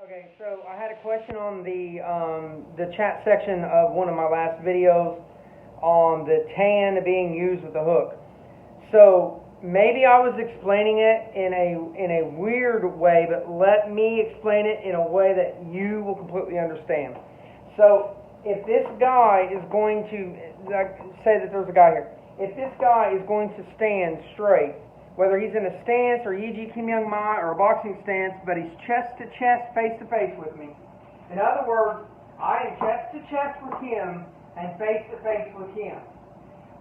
Okay, so I had a question on the chat section of one of my last videos on the tan being used with the hook. So maybe I was explaining it in a weird way, but let me explain it in a way that you will completely understand. So if this guy is going to, like, say that there's a guy here. If this guy is going to stand straight, whether he's in a stance or Yi Kim Young Ma or a boxing stance, but he's chest to chest, face to face with me. In other words, I am chest to chest with him and face to face with him.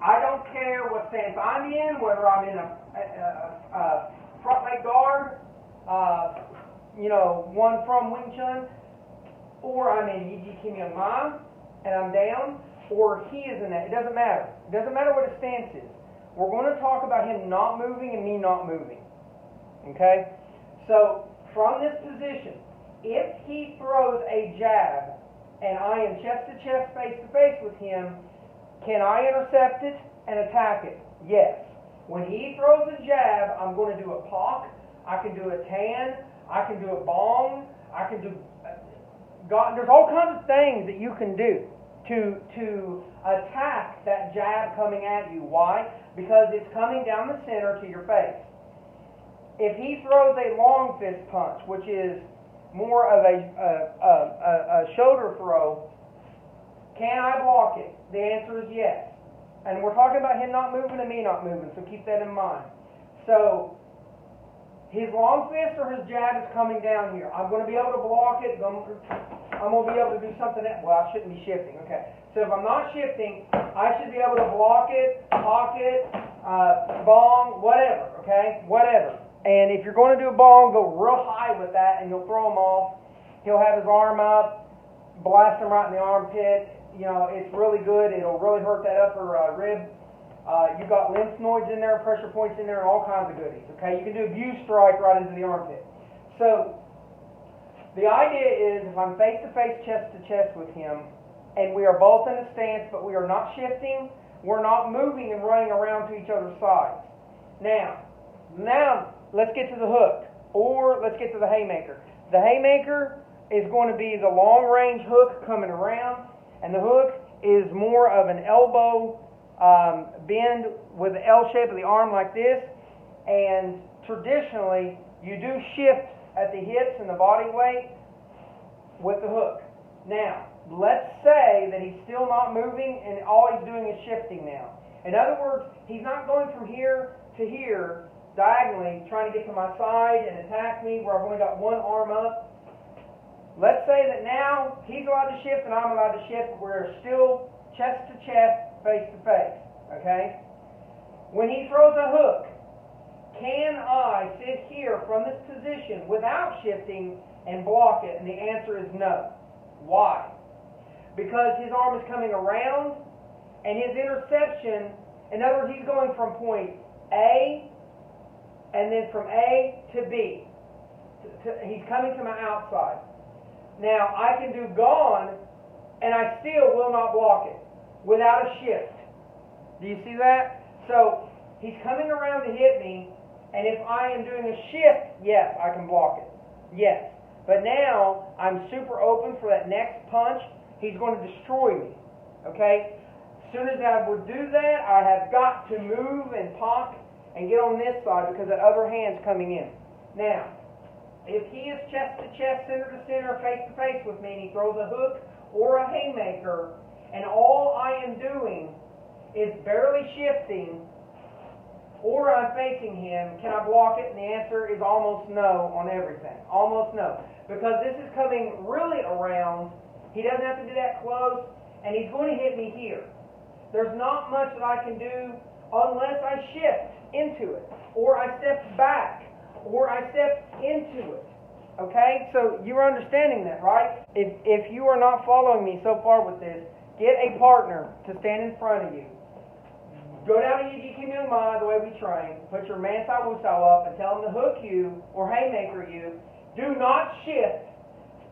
I don't care what stance I'm in, whether I'm in a front leg guard, one from Wing Chun, or I'm in Yi Kim Young Ma and I'm down, or he is in that. It doesn't matter. It doesn't matter what his stance is. We're going to talk about him not moving and me not moving. Okay? So, from this position, if he throws a jab and I am chest to chest, face to face with him, can I intercept it and attack it? Yes. When he throws a jab, I'm going to do a pock, I can do a tan, I can do a bong, I can do... there's all kinds of things that you can do to attack that jab coming at you. Why? Because it's coming down the center to your face. If he throws a long fist punch, which is more of a shoulder throw, can I block it? The answer is yes. And we're talking about him not moving and me not moving, so keep that in mind. So, his long fist or his jab is coming down here. I'm going to be able to block it. I'm going to be able to do something else. Well, I shouldn't be shifting. Okay. So if I'm not shifting, I should be able to block it, pocket, bong, whatever. Okay? Whatever. And if you're going to do a bong, go real high with that and you'll throw him off. He'll have his arm up, blast him right in the armpit. You know, it's really good. It'll really hurt that upper rib. You've got lymph nodes in there, pressure points in there, and all kinds of goodies. Okay, you can do a view strike right into the armpit. So the idea is, if I'm face to face, chest to chest with him, and we are both in a stance, but we are not shifting, we're not moving and running around to each other's sides. Now let's get to the hook, or let's get to the haymaker. The haymaker is going to be the long range hook coming around, and the hook is more of an elbow bend with the L shape of the arm like this, and traditionally you do shift at the hips and the body weight with the hook. Now, let's say that he's still not moving and all he's doing is shifting now. In other words, he's not going from here to here diagonally trying to get to my side and attack me where I've only got one arm up. Let's say that now he's allowed to shift and I'm allowed to shift, but we're still chest to chest, face to face. Okay? When he throws a hook, can I sit here from this position without shifting and block it? And the answer is no. Why? Because his arm is coming around and his interception, in other words, he's going from point A and then from A to B. He's coming to my outside. Now, I can do gone and I still will not block it without a shift. Do you see that? So, he's coming around to hit me, and if I am doing a shift, yes, I can block it. Yes. But now, I'm super open for that next punch. He's going to destroy me. Okay? As soon as I would do that, I have got to move and pop and get on this side because that other hand's coming in. Now, if he is chest to chest, center to center, face to face with me, and he throws a hook or a haymaker, and all I am doing is barely shifting, or I'm facing him, can I block it? And the answer is almost no on everything. Almost no. Because this is coming really around. He doesn't have to do that close, and he's going to hit me here. There's not much that I can do unless I shift into it, or I step back, or I step into it. Okay? So you're understanding that, right? If you are not following me so far with this, get a partner to stand in front of you. Go down to Yi Kim Young Ma the way we train. Put your man sao wu sao up and tell him to hook you or haymaker you. Do not shift,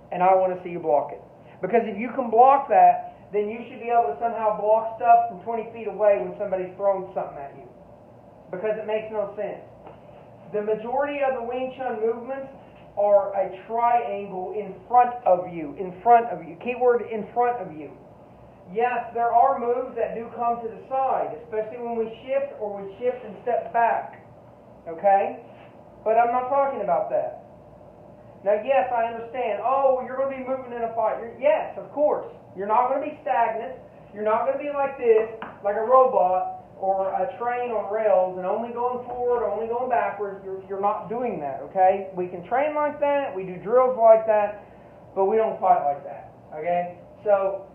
and I want to see you block it. Because if you can block that, then you should be able to somehow block stuff from 20 feet away when somebody's throwing something at you. Because it makes no sense. The majority of the Wing Chun movements are a triangle in front of you. In front of you. Keyword in front of you. Yes, there are moves that do come to the side, especially when we shift or we shift and step back. Okay? But I'm not talking about that. Now, yes, I understand. Oh, you're going to be moving in a fight. Yes, of course. You're not going to be stagnant. You're not going to be like this, like a robot or a train on rails and only going forward or only going backwards. You're not doing that, okay? We can train like that. We do drills like that, but we don't fight like that, okay? So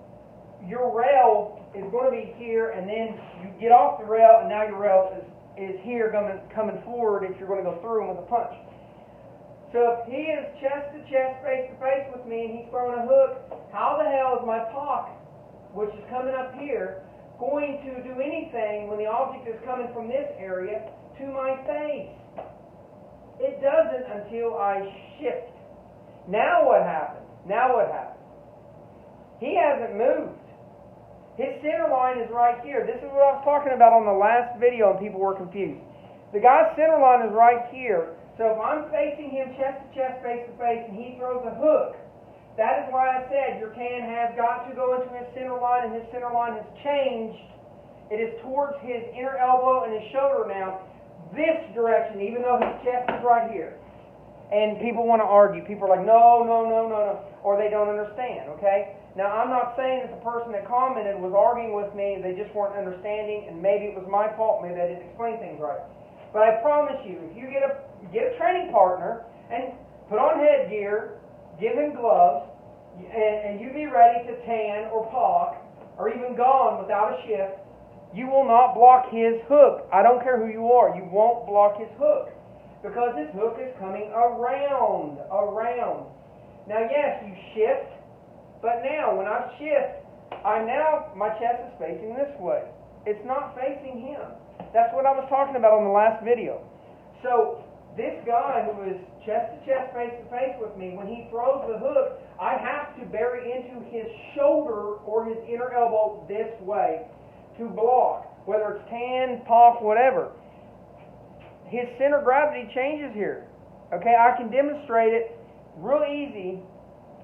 your rail is going to be here, and then you get off the rail, and now your rail is here coming forward if you're going to go through him with a punch. So if he is chest to chest, face to face with me, and he's throwing a hook, how the hell is my pocket, which is coming up here, going to do anything when the object is coming from this area to my face? It doesn't until I shift. Now what happens? He hasn't moved. His center line is right here. This is what I was talking about on the last video and people were confused. The guy's center line is right here. So if I'm facing him chest to chest, face to face, and he throws a hook, that is why I said your can has got to go into his center line, and his center line has changed. It is towards his inner elbow and his shoulder now, this direction, even though his chest is right here. And people want to argue. People are like, no, or they don't understand, okay? Now, I'm not saying that the person that commented was arguing with me, they just weren't understanding, and maybe it was my fault, maybe I didn't explain things right. But I promise you, if you get a training partner and put on headgear, give him gloves, and you be ready to tan or pock or even gone without a shift, you will not block his hook. I don't care who you are. You won't block his hook because his hook is coming around. Now, yes, you shift, but now when I shift, my chest is facing this way. It's not facing him. That's what I was talking about on the last video. So this guy who is chest to chest, face to face with me, when he throws the hook, I have to bury into his shoulder or his inner elbow this way to block, whether it's tan, pop, whatever. His center of gravity changes here. Okay, I can demonstrate it real easy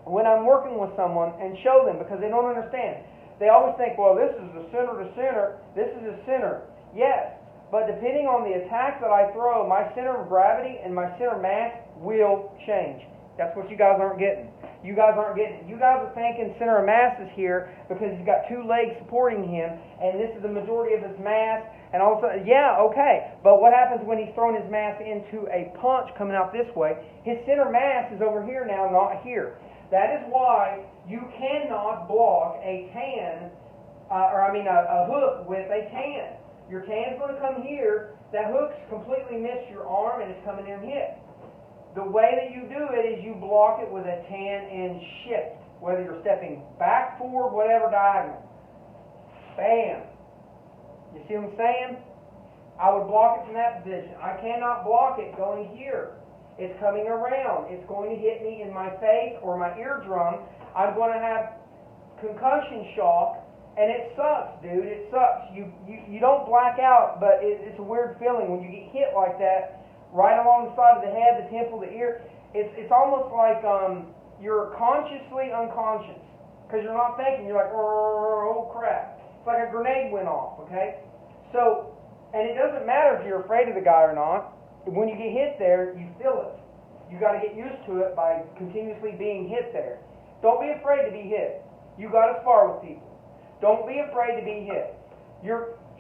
when I'm working with someone and show them because they don't understand. They always think, well, this is the center to center, this is the center. Yes, but depending on the attack that I throw, my center of gravity and my center mass will change. That's what you guys aren't getting. You guys aren't getting it. You guys are thinking center of mass is here because he's got two legs supporting him, and this is the majority of his mass, and all of a sudden, yeah, okay. But what happens when he's throwing his mass into a punch coming out this way? His center mass is over here now, not here. That is why you cannot block a hook with a tan. Your tan's going to come here. That hook's completely missed your arm, and it's coming in hit. The way that you do it is you block it with a tan and shift, whether you're stepping back, forward, whatever, diagonal. Bam. You see what I'm saying? I would block it from that position. I cannot block it going here. It's coming around. It's going to hit me in my face or my eardrum. I'm going to have concussion shock, and it sucks, dude. It sucks. You don't black out, but it's a weird feeling when you get hit like that. Right along the side of the head, the temple, the ear. It's almost like you're consciously unconscious because you're not thinking. You're like, oh crap. It's like a grenade went off, okay? So, and it doesn't matter if you're afraid of the guy or not. When you get hit there, you feel it. You got to get used to it by continuously being hit there. Don't be afraid to be hit. You got to spar with people. Don't be afraid to be hit.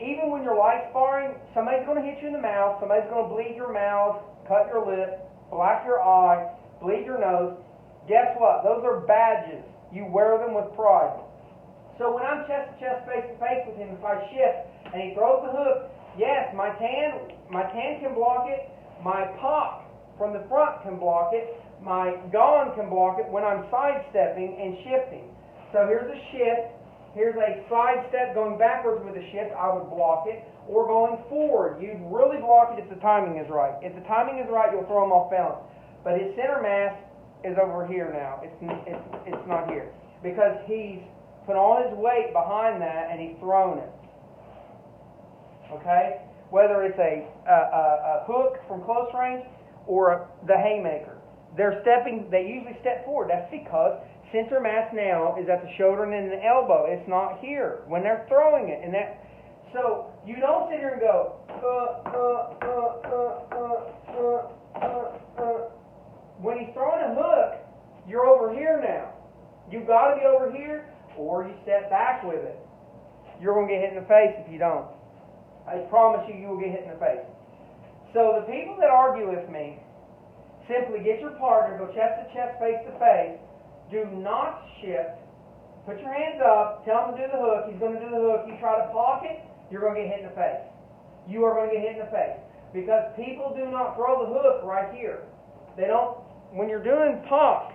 Even when you're light sparring, somebody's going to hit you in the mouth, somebody's going to bleed your mouth, cut your lip, black your eye, bleed your nose. Guess what? Those are badges. You wear them with pride. So when I'm chest to chest, face to face with him, if I shift and he throws the hook, yes, my tan can block it, my pop from the front can block it, my gone can block it when I'm sidestepping and shifting. So here's a shift. Here's a side step going backwards with a shift. I would block it. Or going forward. You'd really block it if the timing is right. If the timing is right, you'll throw him off balance. But his center mass is over here now. It's not here. Because he's put all his weight behind that and he's thrown it. Okay? Whether it's a hook from close range or the haymaker. they usually step forward. That's because center mass now is at the shoulder and then the elbow. It's not here when they're throwing it. So you don't sit here and go, when he's throwing a hook, you're over here now. You've got to be over here, or you step back with it. You're going to get hit in the face if you don't. I promise you, you will get hit in the face. So the people that argue with me, simply get your partner, go chest to chest, face to face. Do not shift. Put your hands up. Tell him to do the hook. He's going to do the hook. You try to block it, you're going to get hit in the face. You are going to get hit in the face. Because people do not throw the hook right here. They don't. When you're doing POC,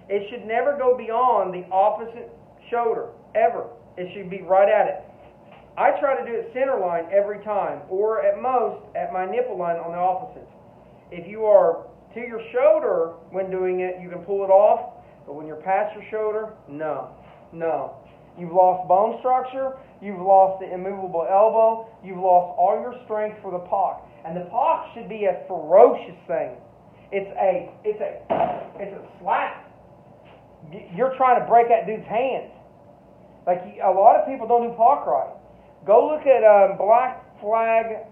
it should never go beyond the opposite shoulder, ever. It should be right at it. I try to do it center line every time, or at most at my nipple line on the opposites. If you are to your shoulder when doing it, you can pull it off, but when you're past your shoulder, no. You've lost bone structure, you've lost the immovable elbow, you've lost all your strength for the POC. And the POC should be a ferocious thing. It's a slap. You're trying to break that dude's hands. Like, a lot of people don't do POC right. Go look at Black Flag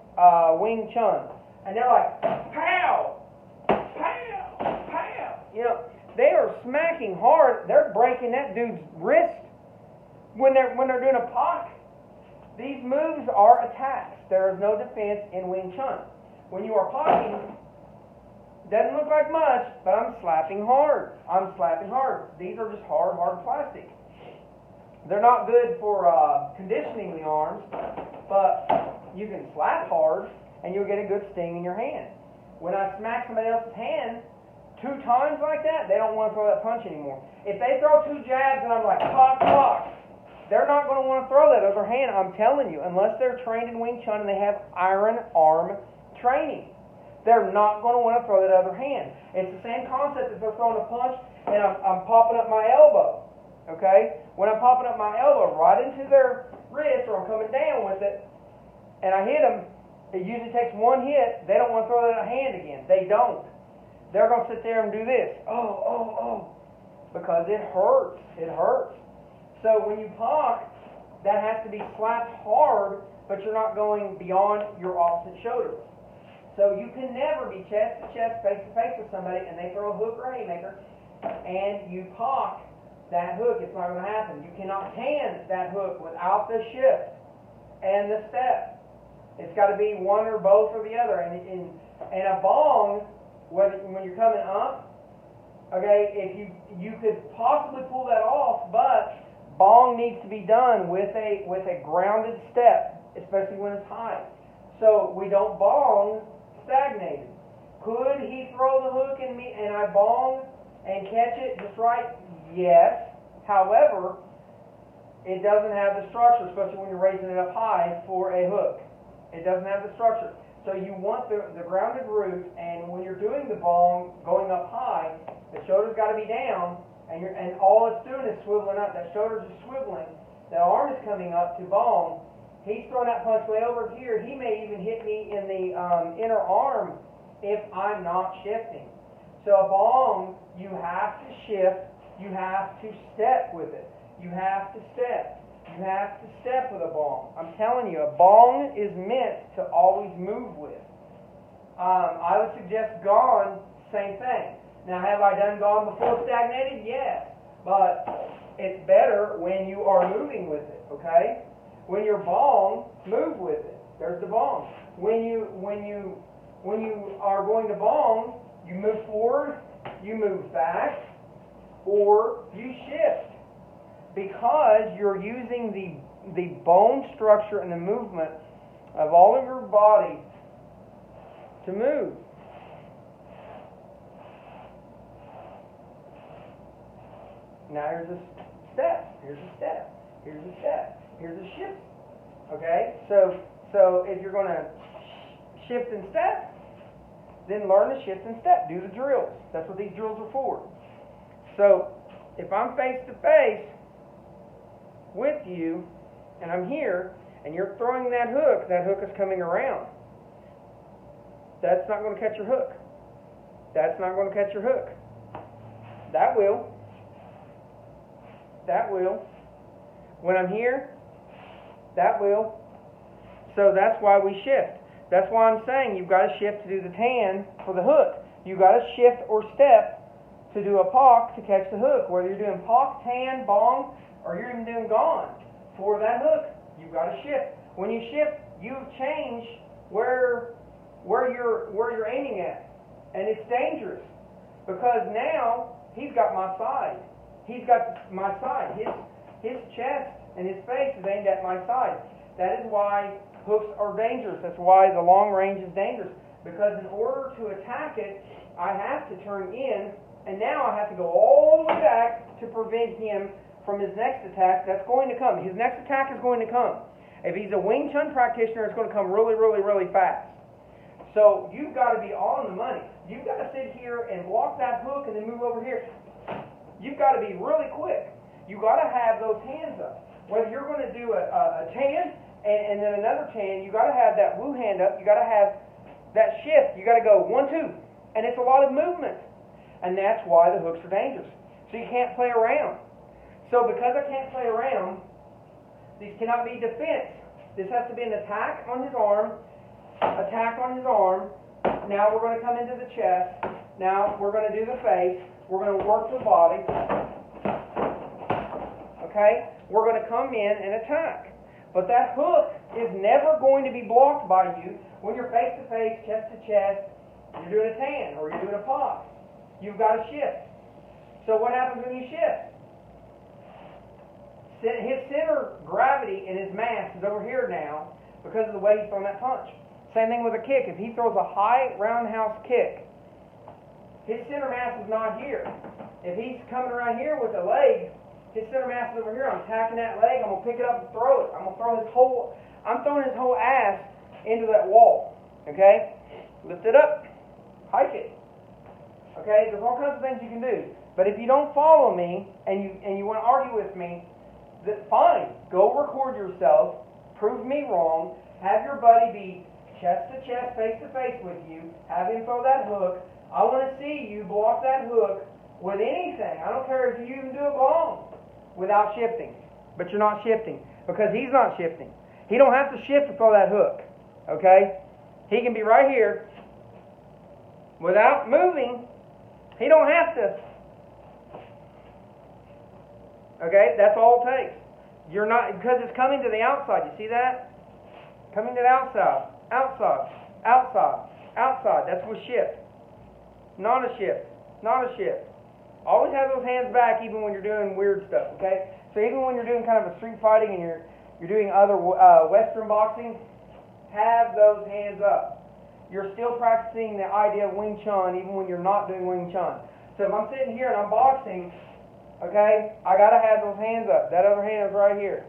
Wing Chun, and they're like, pow, pow, pow. You know, they are smacking hard. They're breaking that dude's wrist when they're doing a POC. These moves are attacks. There is no defense in Wing Chun. When you are POCing, doesn't look like much, but I'm slapping hard. These are just hard plastic. They're not good for conditioning the arms, but you can slap hard and you'll get a good sting in your hand. When I smack somebody else's hand 2 times like that, they don't want to throw that punch anymore. If they throw 2 jabs and I'm like, POC, they're not going to want to throw that other hand, I'm telling you, unless they're trained in Wing Chun and they have iron arm training. They're not going to want to throw that other hand. It's the same concept as they're throwing a punch and I'm popping up my elbow. Okay? When I'm popping up my elbow right into their wrist, or I'm coming down with it, and I hit them, it usually takes 1 hit. They don't want to throw that hand again. They don't. They're going to sit there and do this. Oh. Because it hurts. It hurts. So when you POC, that has to be slapped hard, but you're not going beyond your opposite shoulder. So you can never be chest to chest, face to face with somebody, and they throw a hook or a haymaker, and you POC that hook. It's not going to happen. You cannot hand that hook without the shift and the step. It's got to be one or both or the other. And a bong, when you're coming up, okay, if you could possibly pull that off, but bong needs to be done with a grounded step, especially when it's high. So we don't bong stagnated. Could he throw the hook and I bong and catch it just right? Yes. However, it doesn't have the structure, especially when you're raising it up high for a hook. It doesn't have the structure. So you want the grounded root, and when you're doing the bong going up high, the shoulder's got to be down, and all it's doing is swiveling up. That shoulder's just swiveling. The arm is coming up to bong. He's throwing that punch way over here. He may even hit me in the inner arm if I'm not shifting. So a bong, you have to shift. You have to step with it. You have to step. You have to step with a bong. I'm telling you, a bong is meant to always move with. I would suggest gone, same thing. Now, have I done gone before stagnated? Yes. But it's better when you are moving with it, okay? When you're bong, move with it. There's the bong. When you are going to bong, you move forward, you move back, or you shift, because you're using the bone structure and the movement of all of your body to move. Now here's a step, here's a step, here's a step, here's a shift. Okay? So if you're going to shift and step, then learn to shift and step. Do the drills. That's what these drills are for. So if I'm face to face with you, and I'm here, and you're throwing that hook is coming around. That's not going to catch your hook. That's not going to catch your hook. That will. That will. When I'm here, that will. So that's why we shift. That's why I'm saying you've got to shift to do the tan for the hook. You've got to shift or step to do a pock to catch the hook. Whether you're doing pock, tan, bong, or you're even doing gone for that hook, you've got to shift. When you shift, you change where you're aiming at, and it's dangerous because now he's got my side. He's got my side. His chest and his face is aimed at my side. That is why hooks are dangerous. That's why the long range is dangerous. Because in order to attack it, I have to turn in, and now I have to go all the way back to prevent him from his next attack that's going to come. His next attack is going to come. If he's a Wing Chun practitioner, it's going to come really, really, really fast. So you've got to be on the money. You've got to sit here and block that hook and then move over here. You've got to be really quick. You've got to have those hands up. Whether you're going to do a tan and then another tan, you've got to have that woo hand up. You've got to have that shift. You've got to go 1, 2. And it's a lot of movement. And that's why the hooks are dangerous. So you can't play around. So because I can't play around, these cannot be defense. This has to be an attack on his arm, attack on his arm. Now we're going to come into the chest. Now we're going to do the face. We're going to work the body. Okay? We're going to come in and attack. But that hook is never going to be blocked by you when you're face to face, chest to chest, you're doing a tan or you're doing a pop. You've got to shift. So what happens when you shift? His center gravity and his mass is over here now because of the way he's throwing that punch. Same thing with a kick. If he throws a high roundhouse kick, his center mass is not here. If he's coming around here with the leg, his center mass is over here. I'm attacking that leg. I'm going to pick it up and throw it. I'm throwing his whole ass into that wall. Okay? Lift it up. Hike it. Okay? There's all kinds of things you can do. But if you don't follow me and you want to argue with me, then fine. Go record yourself. Prove me wrong. Have your buddy be chest to chest, face to face with you. Have him throw that hook. I want to see you block that hook with anything. I don't care if you even do a bong without shifting. But you're not shifting because he's not shifting. He don't have to shift to throw that hook. Okay? He can be right here without moving. He don't have to. Okay? That's all it takes. You're not, because it's coming to the outside. You see that? Coming to the outside. Outside. Outside. Outside. That's with shift. Not a shift. Not a shift. Always have those hands back even when you're doing weird stuff, okay? So even when you're doing kind of a street fighting and you're doing other Western boxing, have those hands up. You're still practicing the idea of Wing Chun even when you're not doing Wing Chun. So if I'm sitting here and I'm boxing, okay, I got to have those hands up. That other hand is right here.